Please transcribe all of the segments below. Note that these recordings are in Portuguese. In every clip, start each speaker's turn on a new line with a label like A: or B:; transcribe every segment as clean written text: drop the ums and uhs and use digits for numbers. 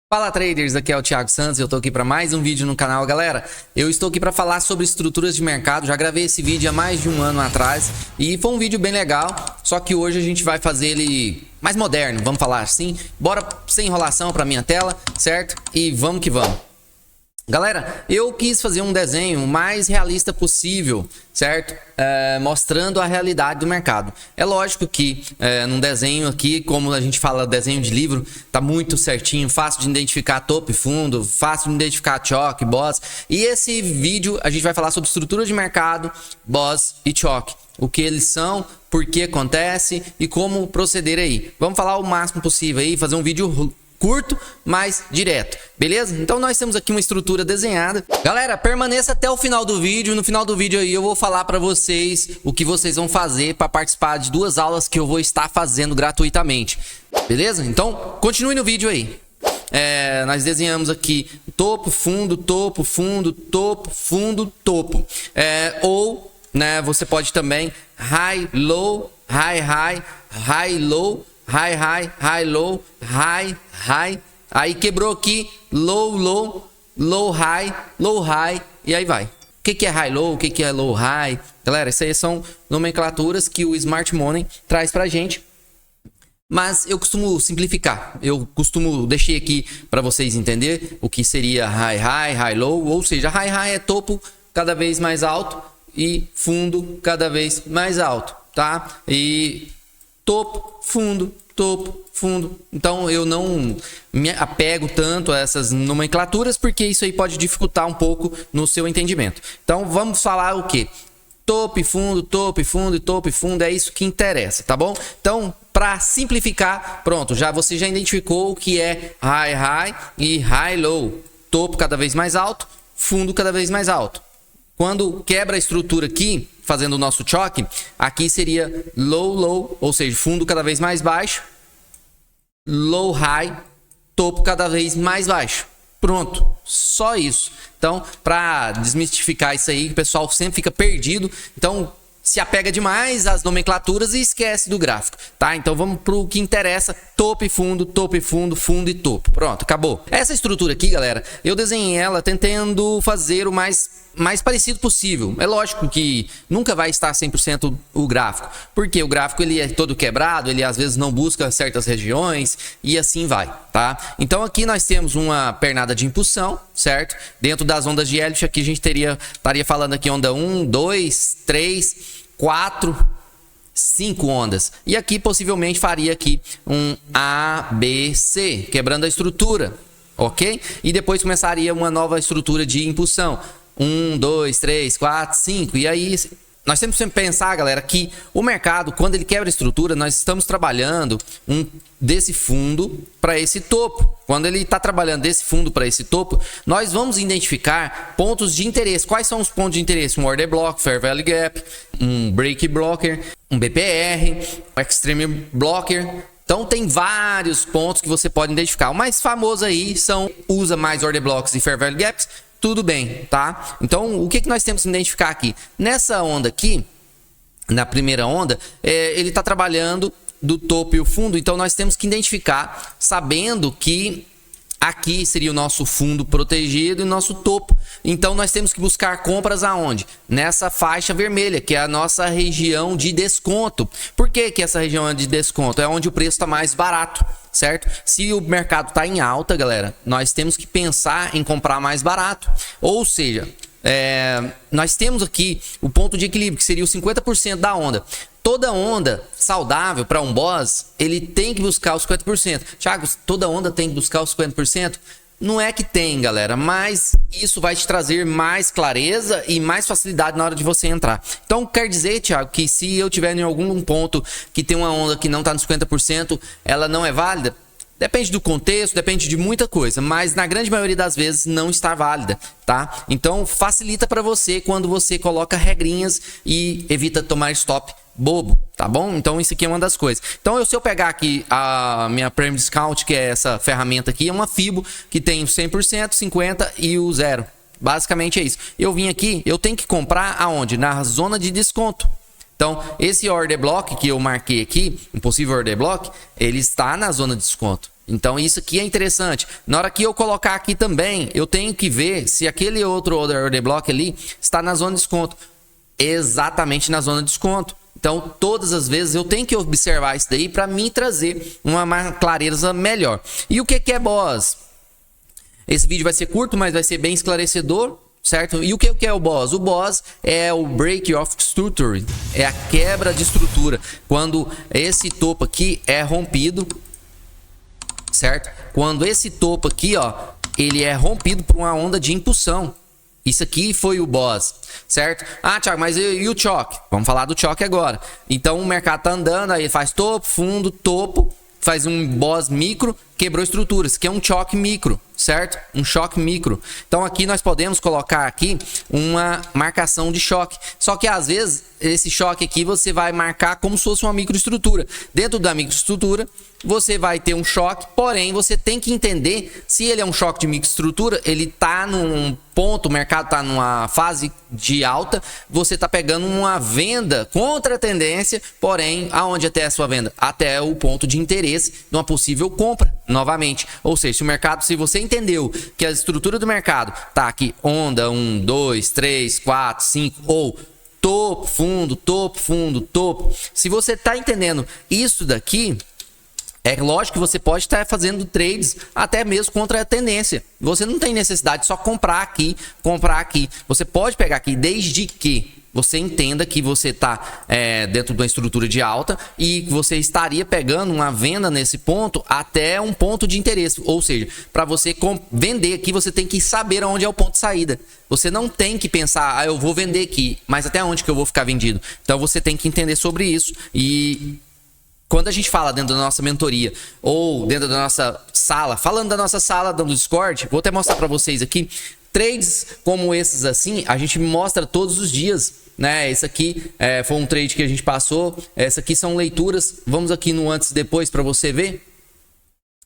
A: Fala traders, aqui é o Thiago Santos, eu tô aqui para mais um vídeo no canal. Galera, eu estou aqui para falar sobre estruturas de mercado. Já gravei esse vídeo há mais de um ano atrás e foi um vídeo bem legal, só que hoje a gente vai fazer ele mais moderno, vamos falar assim. Bora sem enrolação para minha tela, certo? E vamos que vamos. Galera, eu quis fazer um desenho o mais realista possível, certo? Mostrando a realidade do mercado. É lógico que num desenho aqui, como a gente fala desenho de livro, tá muito certinho, fácil de identificar topo e fundo, fácil de identificar choque, boss. E esse vídeo a gente vai falar sobre estrutura de mercado, boss e choque. O que eles são, por que acontece e como proceder aí. Vamos falar o máximo possível aí, fazer um vídeo curto, mas direto, beleza? Então nós temos aqui uma estrutura desenhada. Galera, permaneça até o final do vídeo. No final do vídeo aí eu vou falar para vocês o que vocês vão fazer para participar de duas aulas que eu vou estar fazendo gratuitamente, beleza? Então continue no vídeo aí. Nós desenhamos aqui topo, fundo, topo, fundo, topo, fundo, topo. Ou, né, você pode também high, low, high, high, high, low, high, high, high, low, high, high. Aí quebrou aqui, low, low, low, high, e aí vai. O que é high, low? O que é low, high? Galera, isso aí são nomenclaturas que o Smart Money traz pra gente. Mas eu costumo simplificar. Eu costumo deixar aqui para vocês entenderem o que seria high, high, high, low. Ou seja, high, high é topo cada vez mais alto e fundo cada vez mais alto, tá? E topo, fundo, topo, fundo. Então eu não me apego tanto a essas nomenclaturas, porque isso aí pode dificultar um pouco no seu entendimento. Então vamos falar o que? Topo e fundo, topo e fundo e topo e fundo, é isso que interessa, tá bom? Então, para simplificar, pronto, você já identificou o que é high, high e high, low. Topo cada vez mais alto, fundo cada vez mais alto. Quando quebra a estrutura aqui, fazendo o nosso choque, aqui seria low, low, ou seja, fundo cada vez mais baixo, low, high, topo cada vez mais baixo. Pronto, só isso. Então, para desmistificar isso aí, o pessoal sempre fica perdido, então se apega demais às nomenclaturas e esquece do gráfico, tá? Então vamos pro que interessa: topo e fundo, fundo e topo. Pronto, acabou. Essa estrutura aqui, galera, eu desenhei ela tentando fazer o mais parecido possível. É lógico que nunca vai estar 100% o gráfico, porque o gráfico ele é todo quebrado, ele às vezes não busca certas regiões e assim vai, tá? Então aqui nós temos uma pernada de impulsão, certo? Dentro das ondas de Elliott aqui a gente estaria falando aqui onda 1, 2, 3, 4, 5 ondas. E aqui possivelmente faria aqui um A, B, C, quebrando a estrutura, ok? E depois começaria uma nova estrutura de impulsão. 1, 2, 3, 4, 5. E aí nós temos que sempre pensar, galera, que o mercado, quando ele quebra a estrutura, nós estamos trabalhando desse fundo para esse topo. Quando ele está trabalhando desse fundo para esse topo, nós vamos identificar pontos de interesse. Quais são os pontos de interesse? Um order block, fair value gap, um break blocker, um BPR, um extreme blocker. Então tem vários pontos que você pode identificar. O mais famoso aí usa mais order blocks e fair value gaps. Tudo bem, tá? Então, o que nós temos que identificar aqui? Nessa onda aqui, na primeira onda, ele está trabalhando do topo e o fundo. Então, nós temos que identificar, sabendo que aqui seria o nosso fundo protegido e nosso topo. Então, nós temos que buscar compras aonde? Nessa faixa vermelha, que é a nossa região de desconto. Por que essa região é de desconto? É onde o preço está mais barato, certo? Se o mercado está em alta, galera, nós temos que pensar em comprar mais barato. Ou seja, nós temos aqui o ponto de equilíbrio, que seria o 50% da onda. Toda onda saudável para um boss, ele tem que buscar os 50%. Thiago, toda onda tem que buscar os 50%? Não é que tem, galera, mas isso vai te trazer mais clareza e mais facilidade na hora de você entrar. Então, quer dizer, Thiago, que se eu tiver em algum ponto que tem uma onda que não está nos 50%, ela não é válida? Depende do contexto, depende de muita coisa, mas na grande maioria das vezes não está válida, tá? Então, facilita para você quando você coloca regrinhas e evita tomar stop bobo, tá bom? Então isso aqui é uma das coisas. Então se eu pegar aqui a minha Premium Discount, que é essa ferramenta aqui, é uma FIBO que tem o 100%, 50% e o 0%. Basicamente é isso. Eu vim aqui, eu tenho que comprar aonde? Na zona de desconto. Então, esse order block que eu marquei aqui, um possível order block, ele está na zona de desconto. Então isso aqui é interessante. Na hora que eu colocar aqui também, eu tenho que ver se aquele outro order block ali está na zona de desconto. Exatamente na zona de desconto. Então todas as vezes eu tenho que observar isso daí para me trazer uma clareza melhor. E o que é BOS? Esse vídeo vai ser curto, mas vai ser bem esclarecedor, certo? E o que é o BOS? O BOS é o Break of Structure, é a quebra de estrutura. Quando esse topo aqui é rompido, certo? Quando esse topo aqui, ó, ele é rompido por uma onda de impulsão. Isso aqui foi o BOS, certo? Ah, Thiago, mas e o choque? Vamos falar do choque agora. Então o mercado tá andando, aí faz topo, fundo, topo, faz um BOS micro, quebrou estruturas, que é um choque micro, certo? Um choque micro. Então aqui nós podemos colocar aqui uma marcação de choque. Só que às vezes esse choque aqui você vai marcar como se fosse uma microestrutura. Dentro da microestrutura você vai ter um choque, porém você tem que entender se ele é um choque de microestrutura, ele tá num ponto, o mercado tá numa fase de alta, você tá pegando uma venda contra a tendência, porém aonde até a sua venda? Até o ponto de interesse de uma possível compra. Novamente, ou seja, se o mercado, se você entendeu que a estrutura do mercado tá aqui, onda 1, 2, 3, 4, 5 ou topo, fundo, topo, fundo, topo. Se você tá entendendo isso daqui, é lógico que você pode estar fazendo trades até mesmo contra a tendência. Você não tem necessidade de só comprar aqui, comprar aqui. Você pode pegar aqui desde que você entenda que você está dentro de uma estrutura de alta e você estaria pegando uma venda nesse ponto até um ponto de interesse. Ou seja, para você vender aqui, você tem que saber onde é o ponto de saída. Você não tem que pensar, ah, eu vou vender aqui, mas até onde que eu vou ficar vendido? Então você tem que entender sobre isso. E quando a gente fala dentro da nossa mentoria ou dentro da nossa sala, falando da nossa sala do Discord, vou até mostrar para vocês aqui, trades como esses assim, a gente mostra todos os dias, né? Esse aqui foi um trade que a gente passou, essa aqui são leituras, vamos aqui no antes e depois para você ver.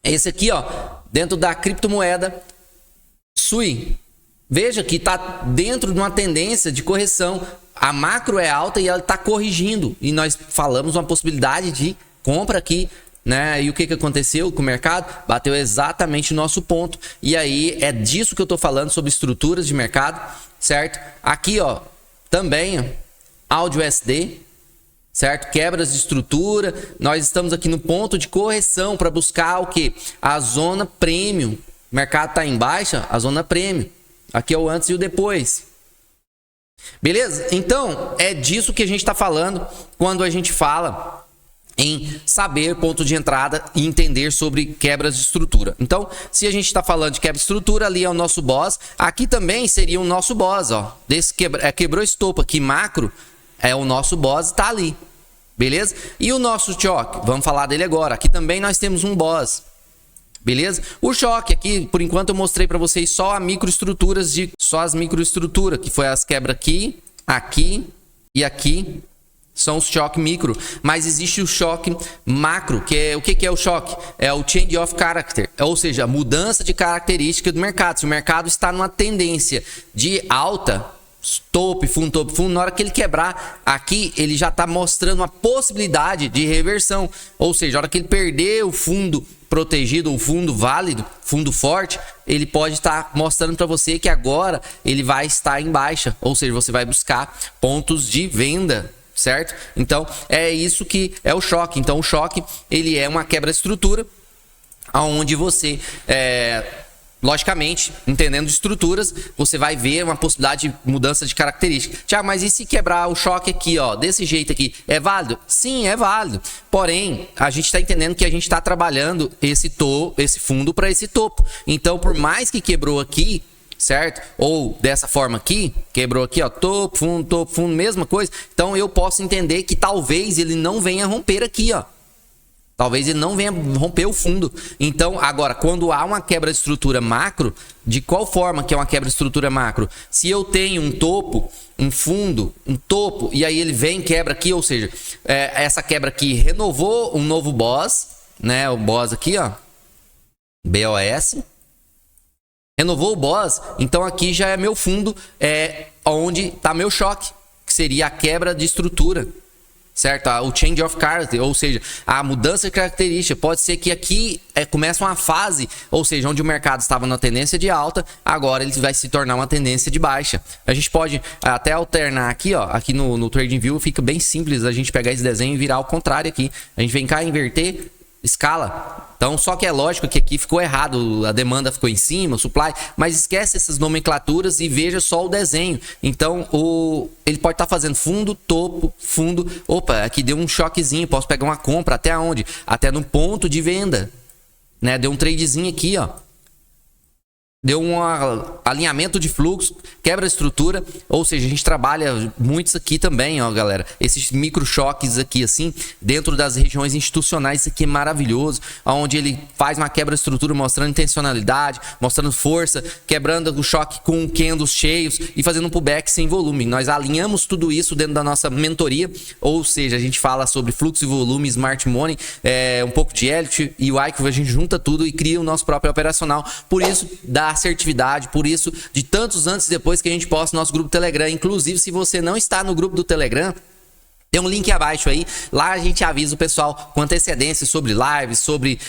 A: Esse aqui, ó, dentro da criptomoeda SUI, veja que está dentro de uma tendência de correção, a macro é alta e ela está corrigindo, e nós falamos uma possibilidade de compra aqui, né? E o que aconteceu com o mercado? Bateu exatamente o nosso ponto. E aí é disso que eu tô falando, sobre estruturas de mercado, certo? Aqui, ó, também, ó, áudio SD, certo? Quebras de estrutura. Nós estamos aqui no ponto de correção para buscar o que? A zona premium. O mercado tá em baixa, a zona premium. Aqui é o antes e o depois. Beleza? Então, é disso que a gente está falando quando a gente fala em saber ponto de entrada e entender sobre quebras de estrutura. Então, se a gente está falando de quebra de estrutura, ali é o nosso BOS. Aqui também seria o nosso BOS, ó. Quebrou esse topo aqui, macro, é o nosso BOS, está ali. Beleza? E o nosso choque, vamos falar dele agora. Aqui também nós temos um BOS. Beleza? O choque aqui, por enquanto eu mostrei para vocês só as microestruturas, que foi as quebras aqui, aqui e aqui. São os choques micro, mas existe o choque macro, que é o que é o choque? É o change of character, ou seja, a mudança de característica do mercado. Se o mercado está numa tendência de alta, topo, fundo, na hora que ele quebrar aqui, ele já está mostrando uma possibilidade de reversão, ou seja, na hora que ele perder o fundo protegido, o fundo válido, fundo forte, ele pode estar mostrando para você que agora ele vai estar em baixa, ou seja, você vai buscar pontos de venda, certo? Então é isso que é o choque. Então o choque, ele é uma quebra de estrutura, aonde você logicamente, entendendo de estruturas, você vai ver uma possibilidade de mudança de característica. Tiago, mas e se quebrar o choque aqui, ó, desse jeito aqui, é válido? Sim, é válido. Porém, a gente está entendendo que a gente está trabalhando esse fundo para esse topo. Então, por mais que quebrou aqui, certo? Ou dessa forma aqui, quebrou aqui, ó, topo, fundo, mesma coisa. Então, eu posso entender que talvez ele não venha romper aqui, ó. Talvez ele não venha romper o fundo. Então, agora, quando há uma quebra de estrutura macro, de qual forma que é uma quebra de estrutura macro? Se eu tenho um topo, um fundo, um topo, e aí ele vem e quebra aqui, ou seja, essa quebra aqui renovou um novo BOS, né? O BOS aqui, ó, BOS. Renovou o BOS, então aqui já é meu fundo, onde está meu choque, que seria a quebra de estrutura. certo? O change of character, ou seja, a mudança de característica. Pode ser que aqui começa uma fase, ou seja, onde o mercado estava na tendência de alta, agora ele vai se tornar uma tendência de baixa. A gente pode até alternar aqui, ó, aqui no TradingView fica bem simples a gente pegar esse desenho e virar ao contrário aqui. A gente vem cá, inverter, escala. Então, só que é lógico que aqui ficou errado, a demanda ficou em cima, o supply, mas esquece essas nomenclaturas e veja só o desenho. Então, ele pode estar fazendo fundo, topo, fundo. Opa, aqui deu um choquezinho, posso pegar uma compra até onde? Até no ponto de venda, né? Deu um tradezinho aqui, ó. Deu um alinhamento de fluxo, quebra a estrutura, ou seja, a gente trabalha muito isso aqui também, ó, galera. Esses micro choques aqui, assim, dentro das regiões institucionais, isso aqui é maravilhoso, onde ele faz uma quebra de estrutura, mostrando intencionalidade, mostrando força, quebrando o choque com candles cheios e fazendo um pullback sem volume. Nós alinhamos tudo isso dentro da nossa mentoria, ou seja, a gente fala sobre fluxo e volume, smart money, um pouco de Elliott e o Ike, a gente junta tudo e cria o nosso próprio operacional. Por isso, dá assertividade, por isso, de tantos antes e depois que a gente posta no nosso grupo Telegram. Inclusive, se você não está no grupo do Telegram, tem um link abaixo aí, lá a gente avisa o pessoal com antecedência sobre lives, sobre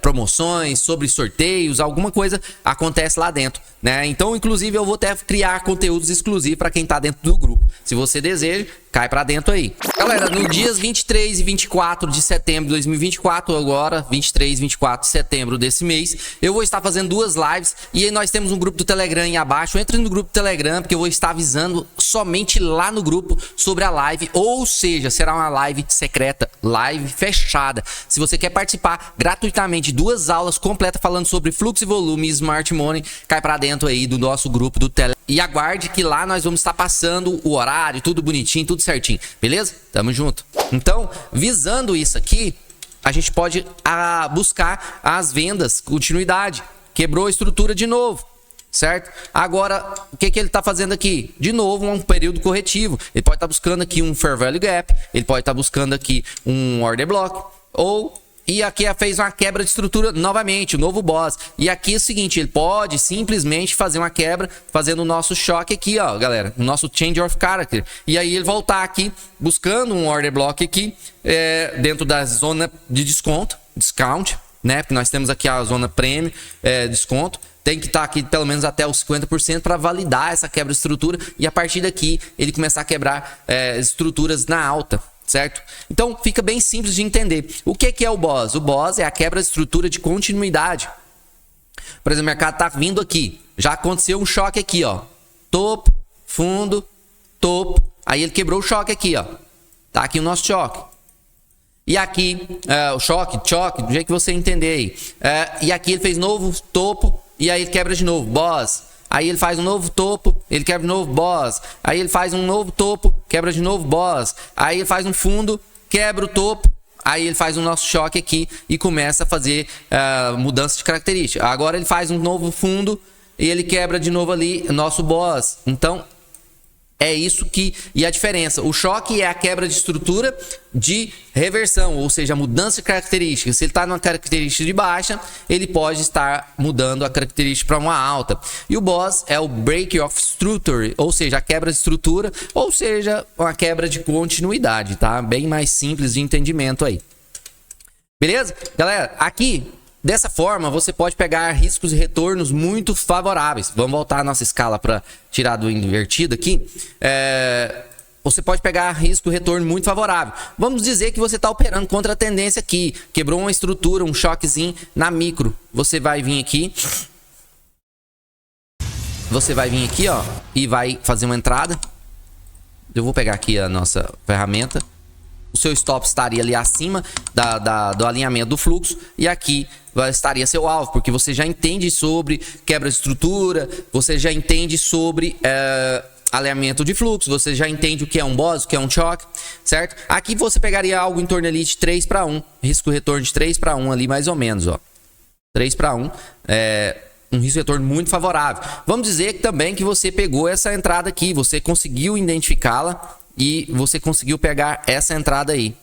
A: promoções, sobre sorteios, alguma coisa acontece lá dentro, né? Então, inclusive, eu vou até criar conteúdos exclusivos para quem está dentro do grupo. Se você deseja, cai para dentro aí. Galera, no dias 23 e 24 de setembro de 2024, agora, 23 e 24 de setembro desse mês, eu vou estar fazendo 2 lives e aí nós temos um grupo do Telegram aí abaixo. Entre no grupo do Telegram, porque eu vou estar avisando somente lá no grupo sobre a live, ou seja, será uma live secreta, live fechada. Se você quer participar gratuitamente, 2 aulas completas falando sobre fluxo e volume e smart money, cai para dentro aí do nosso grupo do Telegram. E aguarde que lá nós vamos estar passando o horário, tudo bonitinho, tudo certinho, beleza? Tamo junto. Então, visando isso aqui, a gente pode buscar as vendas, continuidade. Quebrou a estrutura de novo, certo? Agora, o que ele está fazendo aqui? De novo, um período corretivo. Ele pode estar buscando aqui um Fair Value Gap, ele pode estar buscando aqui um Order Block, e aqui fez uma quebra de estrutura novamente, o novo boss. E aqui é o seguinte, ele pode simplesmente fazer uma quebra, fazendo o nosso choque aqui, ó, galera. O nosso change of character. E aí ele voltar aqui, buscando um order block aqui, dentro da zona de desconto, discount, né? Porque nós temos aqui a zona premium, desconto. Tem que estar aqui pelo menos até os 50% para validar essa quebra de estrutura. E a partir daqui, ele começar a quebrar estruturas na alta. Certo? Então fica bem simples de entender. O que é o boss? O boss é a quebra de estrutura de continuidade. Por exemplo, o mercado está vindo aqui. Já aconteceu um choque aqui, ó. Topo, fundo, topo. Aí ele quebrou o choque aqui, ó. Tá aqui o nosso choque. E aqui, o choque, do jeito que você entender aí. E aqui ele fez novo topo e aí ele quebra de novo. Boss. Aí ele faz um novo topo, ele quebra de novo boss. Aí ele faz um novo topo, quebra de novo boss. Aí ele faz um fundo, quebra o topo. Aí ele faz um nosso choque aqui e começa a fazer mudança de característica. Agora ele faz um novo fundo e ele quebra de novo ali o nosso boss. Então, é isso que... E a diferença, o choque é a quebra de estrutura de reversão, ou seja, a mudança de característica. Se ele está numa característica de baixa, ele pode estar mudando a característica para uma alta. E o boss é o break of structure, ou seja, a quebra de estrutura, ou seja, uma quebra de continuidade, tá? Bem mais simples de entendimento aí. Beleza? Galera, aqui... Dessa forma, você pode pegar riscos e retornos muito favoráveis. Vamos voltar a nossa escala para tirar do invertido aqui. Você pode pegar risco e retorno muito favorável. Vamos dizer que você está operando contra a tendência aqui. Quebrou uma estrutura, um choquezinho na micro. Você vai vir aqui. Você vai vir aqui, ó, e vai fazer uma entrada. Eu vou pegar aqui a nossa ferramenta. O seu stop estaria ali acima do alinhamento do fluxo. E aqui estaria seu alvo, porque você já entende sobre quebra de estrutura, você já entende sobre alinhamento de fluxo, você já entende o que é um boss, o que é um choque, certo? Aqui você pegaria algo em torno ali de 3:1, risco-retorno de 3:1 ali mais ou menos, ó. 3:1, um risco-retorno muito favorável. Vamos dizer que também que você pegou essa entrada aqui, você conseguiu identificá-la e você conseguiu pegar essa entrada aí.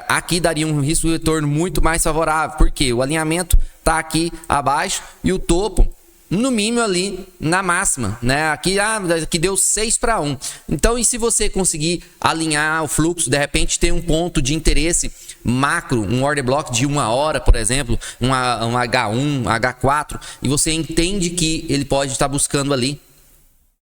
A: Aqui daria um risco de retorno muito mais favorável, porque o alinhamento está aqui abaixo e o topo no mínimo ali na máxima, né? Aqui deu 6-1. Então, e se você conseguir alinhar o fluxo, de repente tem um ponto de interesse macro, um order block de 1 hora, por exemplo, um H1, H4, e você entende que ele pode estar buscando ali,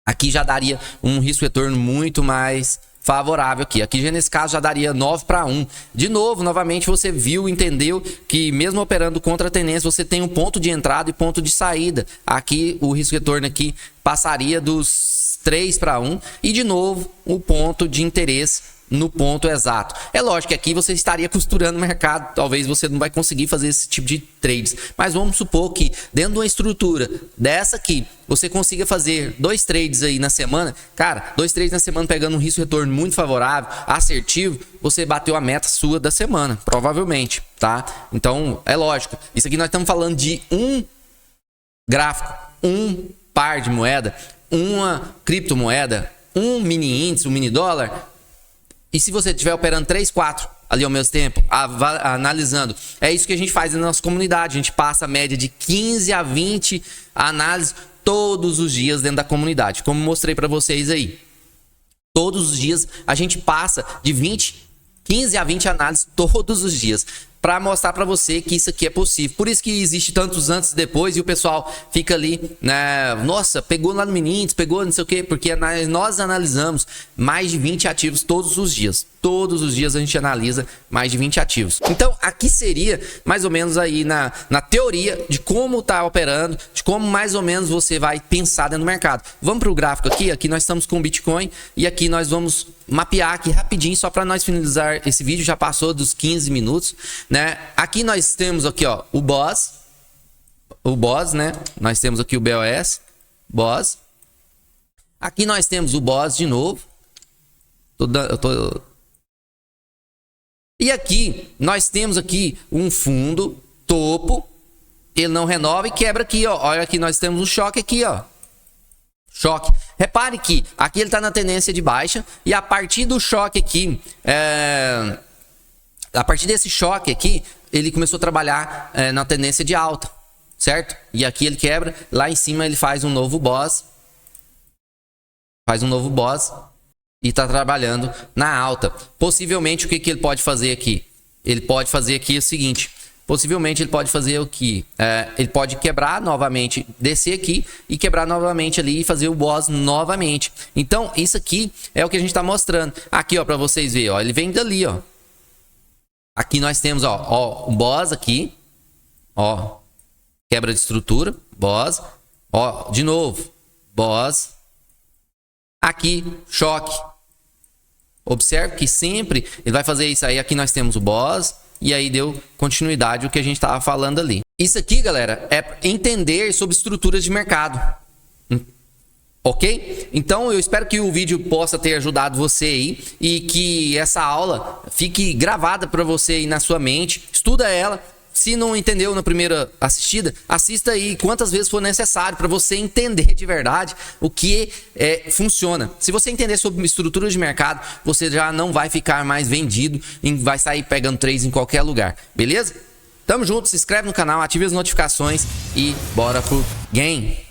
A: aqui já daria um risco-retorno muito mais favorável aqui. Aqui já nesse caso já daria 9-1. De novo, novamente você viu, entendeu que mesmo operando contra a tendência, você tem um ponto de entrada e ponto de saída. Aqui o risco-retorno aqui passaria dos 3-1 e de novo o ponto de interesse no ponto exato. É lógico que aqui você estaria costurando o mercado, talvez você não vai conseguir fazer esse tipo de trades, mas vamos supor que dentro de uma estrutura dessa aqui, você consiga fazer 2 trades aí na semana, cara, 2 trades na semana pegando um risco-retorno muito favorável, assertivo, você bateu a meta sua da semana, provavelmente, tá? Então, é lógico, isso aqui nós estamos falando de um gráfico, um par de moeda, uma criptomoeda, um mini índice, um mini dólar. E se você estiver operando 3, 4 ali ao mesmo tempo, analisando, é isso que a gente faz na nossa comunidade. A gente passa a média de 15 a 20 análises todos os dias dentro da comunidade, como mostrei para vocês aí. Todos os dias a gente passa de 15 a 20 análises todos os dias, para mostrar para você que isso aqui é possível. Por isso que existe tantos antes e depois e o pessoal fica ali, né? Nossa, pegou lá no mini índice, pegou não sei o que, porque nós analisamos mais de 20 ativos todos os dias. Todos os dias a gente analisa mais de 20 ativos. Então, aqui seria mais ou menos aí na teoria de como tá operando, de como mais ou menos você vai pensar dentro do mercado. Vamos para o gráfico aqui. Aqui nós estamos com o Bitcoin e aqui nós vamos mapear aqui rapidinho, só para nós finalizar esse vídeo. Já passou dos 15 minutos, né? Aqui nós temos aqui, ó, o BOS, né? Nós temos aqui o BOS. Aqui nós temos o BOS de novo. E aqui nós temos aqui um fundo topo, ele não renova e quebra aqui, ó. Olha aqui, nós temos um choque aqui, ó. Choque. Repare que aqui ele está na tendência de baixa e a partir do choque aqui, a partir desse choque aqui, ele começou a trabalhar na tendência de alta, certo? E aqui ele quebra, lá em cima ele faz um novo BOS, e está trabalhando na alta. Possivelmente o que ele pode fazer aqui? Ele pode fazer aqui o seguinte. Possivelmente ele pode fazer o que? Ele pode quebrar novamente, descer aqui e quebrar novamente ali e fazer o BOS novamente. Então isso aqui é o que a gente está mostrando. Aqui, ó, para vocês verem, ó, ele vem dali, ó. Aqui nós temos, ó, o BOS aqui, ó, quebra de estrutura, BOS, ó, de novo, BOS. Aqui, choque. Observe que sempre ele vai fazer isso aí. Aqui nós temos o BOS e aí deu continuidade ao que a gente estava falando ali. Isso aqui, galera, é entender sobre estruturas de mercado. Ok? Então eu espero que o vídeo possa ter ajudado você aí e que essa aula fique gravada para você aí na sua mente. Estuda ela. Se não entendeu na primeira assistida, assista aí quantas vezes for necessário para você entender de verdade o que funciona. Se você entender sobre estrutura de mercado, você já não vai ficar mais vendido e vai sair pegando trades em qualquer lugar. Beleza? Tamo junto, se inscreve no canal, ative as notificações e bora pro game!